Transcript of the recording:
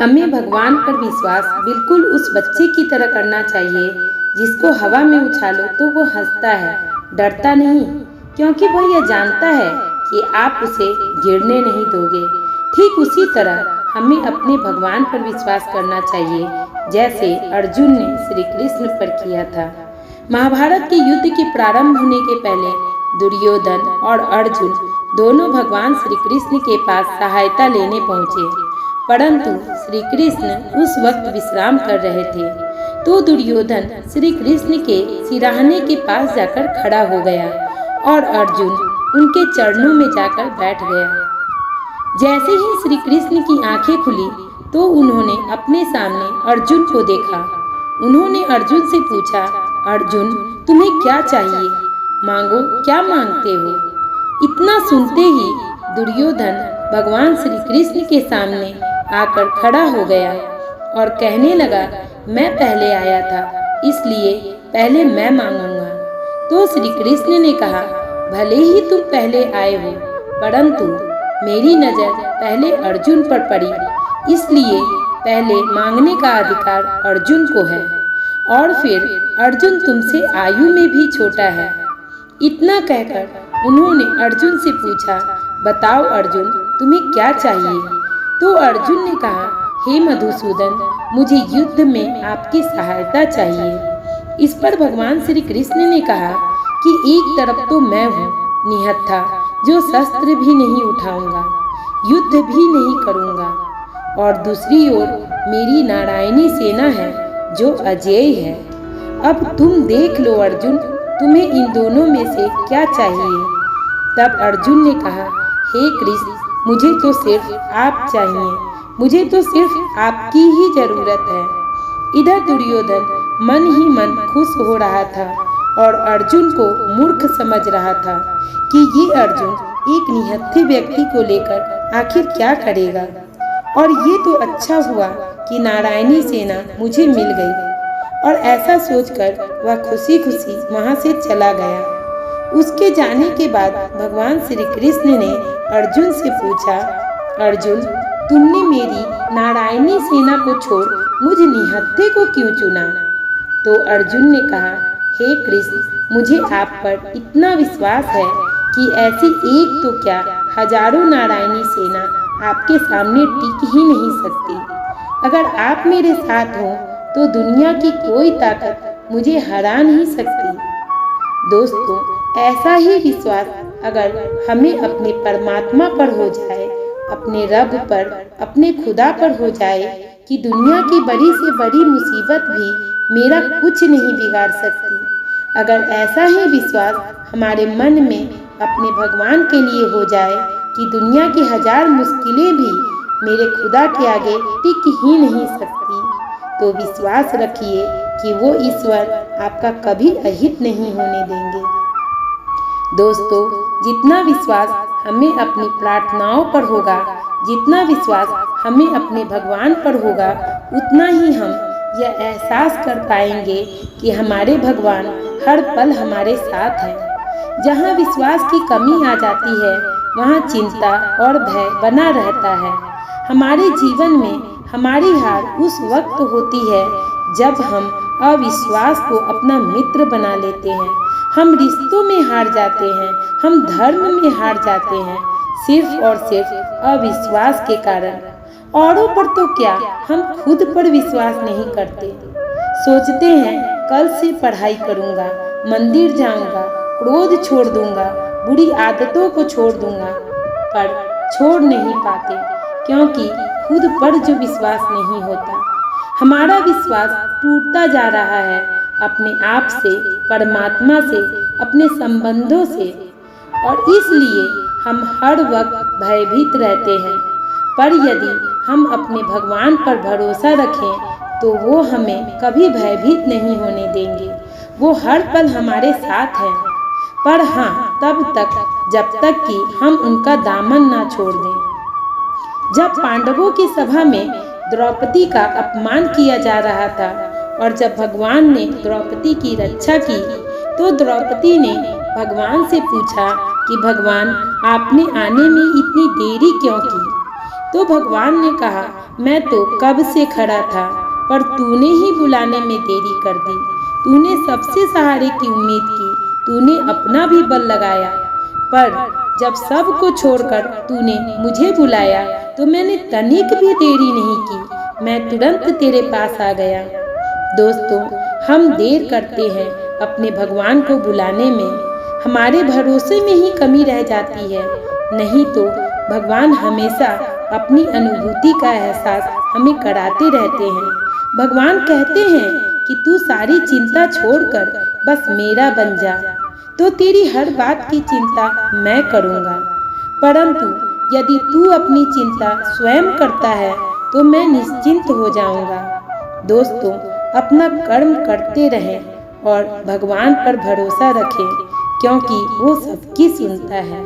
हमें भगवान पर विश्वास बिल्कुल उस बच्चे की तरह करना चाहिए जिसको हवा में उछालो तो वो हंसता है, डरता नहीं, क्योंकि वह यह जानता है कि आप उसे गिरने नहीं दोगे। ठीक उसी तरह हमें अपने भगवान पर विश्वास करना चाहिए जैसे अर्जुन ने श्री कृष्ण पर किया था। महाभारत के युद्ध के प्रारंभ होने के पहले दुर्योधन और अर्जुन दोनों भगवान श्री कृष्ण के पास सहायता लेने पहुँचे, परंतु श्री कृष्ण उस वक्त विश्राम कर रहे थे। तो दुर्योधन श्री कृष्ण के सिराहने के पास जाकर खड़ा हो गया और अर्जुन उनके चरणों में जाकर बैठ गया। जैसे ही श्री कृष्ण की आंखें खुली तो उन्होंने अपने सामने अर्जुन को देखा। उन्होंने अर्जुन से पूछा, अर्जुन तुम्हें क्या चाहिए, मांगो, क्या मांगते हो। इतना सुनते ही दुर्योधन भगवान श्री कृष्ण के सामने आकर खड़ा हो गया और कहने लगा, मैं पहले आया था इसलिए पहले मैं मांगूंगा। तो श्री कृष्ण ने कहा, भले ही तुम पहले आए हो, परंतु मेरी नजर पहले अर्जुन पर पड़ी, इसलिए पहले मांगने का अधिकार अर्जुन को है, और फिर अर्जुन तुमसे आयु में भी छोटा है। इतना कहकर उन्होंने अर्जुन से पूछा, बताओ अर्जुन तुम्हें क्या चाहिए। तो अर्जुन ने कहा, हे मधुसूदन, मुझे युद्ध में आपकी सहायता चाहिए। इस पर भगवान श्री कृष्ण ने कहा कि एक तरफ तो मैं हूँ निहत्था, जो शस्त्र भी नहीं उठाऊंगा, युद्ध भी नहीं करूंगा, और दूसरी ओर मेरी नारायणी सेना है जो अजेय है। अब तुम देख लो अर्जुन, तुम्हें इन दोनों में से क्या चाहिए। तब अर्जुन ने कहा, हे कृष्ण, मुझे तो सिर्फ आप चाहिए, मुझे तो सिर्फ आपकी ही जरूरत है। इधर दुर्योधन मन ही मन खुश हो रहा था और अर्जुन को मूर्ख समझ रहा था कि ये अर्जुन एक निहत्थे व्यक्ति को लेकर आखिर क्या करेगा। और ये तो अच्छा हुआ कि नारायणी सेना मुझे मिल गई, और ऐसा सोचकर वह खुशी खुशी वहां से चला गया। उसके जाने के बाद भगवान श्री कृष्ण ने अर्जुन से पूछा, अर्जुन तुमने मेरी नारायणी सेना को छोड़ मुझ निहत्थे को क्यों चुना। तो अर्जुन ने कहा, हे कृष्ण, मुझे आप पर इतना विश्वास है कि ऐसी एक तो क्या हजारों नारायणी सेना आपके सामने टिक ही नहीं सकती। अगर आप मेरे साथ हो तो दुनिया की कोई ताकत मुझे हरा नहीं सकती। दोस्तों, ऐसा ही विश्वास अगर हमें अपने परमात्मा पर हो जाए, अपने रब पर, अपने खुदा पर हो जाए कि दुनिया की बड़ी से बड़ी मुसीबत भी मेरा कुछ नहीं बिगाड़ सकती, अगर ऐसा ही विश्वास हमारे मन में अपने भगवान के लिए हो जाए कि दुनिया की हजार मुश्किलें भी मेरे खुदा के आगे टिक ही नहीं सकती, तो विश्वास रखिए कि वो ईश्वर आपका कभी अहित नहीं होने देंगे। दोस्तों, जितना विश्वास हमें अपनी प्रार्थनाओं पर होगा, जितना विश्वास हमें अपने भगवान पर होगा, उतना ही हम यह एहसास कर पाएंगे कि हमारे भगवान हर पल हमारे साथ हैं। जहाँ विश्वास की कमी आ जाती है वहाँ चिंता और भय बना रहता है। हमारे जीवन में हमारी हार उस वक्त होती है जब हम अविश्वास को अपना मित्र बना लेते हैं। हम रिश्तों में हार जाते हैं, हम धर्म में हार जाते हैं, सिर्फ और सिर्फ अविश्वास के कारण। औरों पर तो क्या, हम खुद पर विश्वास नहीं करते। सोचते हैं कल से पढ़ाई करूँगा, मंदिर जाऊँगा, क्रोध छोड़ दूँगा, बुरी आदतों को छोड़ दूँगा, पर छोड़ नहीं पाते क्योंकि खुद पर जो विश्वास नहीं होता। हमारा विश्वास टूटता जा रहा है अपने आप से, परमात्मा से, अपने संबंधों से, और इसलिए हम हर वक्त भयभीत रहते हैं। पर यदि हम अपने भगवान पर भरोसा रखें तो वो हमें कभी भयभीत नहीं होने देंगे। वो हर पल हमारे साथ हैं, पर हाँ, तब तक जब तक कि हम उनका दामन ना छोड़ दें। जब पांडवों की सभा में द्रौपदी का अपमान किया जा रहा था और जब भगवान ने द्रौपदी की रक्षा की तो द्रौपदी ने भगवान से पूछा कि भगवान, आपने आने में इतनी देरी क्यों की। तो भगवान ने कहा, मैं तो कब से खड़ा था, पर तूने ही बुलाने में देरी कर दी। तूने सबसे सहारे की उम्मीद की, तूने अपना भी बल लगाया, पर जब सब को छोड़कर तूने मुझे बुलाया तो मैंने तनिक भी देरी नहीं की, मैं तुरंत तेरे पास आ गया। दोस्तों, हम देर करते हैं अपने भगवान को बुलाने में, हमारे भरोसे में ही कमी रह जाती है। नहीं तो भगवान हमेशा अपनी अनुभूति का एहसास हमें कराते रहते हैं। भगवान कहते हैं कि तू सारी चिंता छोड़कर बस मेरा बन जा, तो तेरी हर बात की चिंता मैं करूँगा। परंतु यदि तू अपनी चिंता स्वयं करता है तो मैं निश्चिंत हो जाऊँगा। दोस्तों, अपना कर्म करते रहें और भगवान पर भरोसा रखें, क्योंकि वो सबकी सुनता है।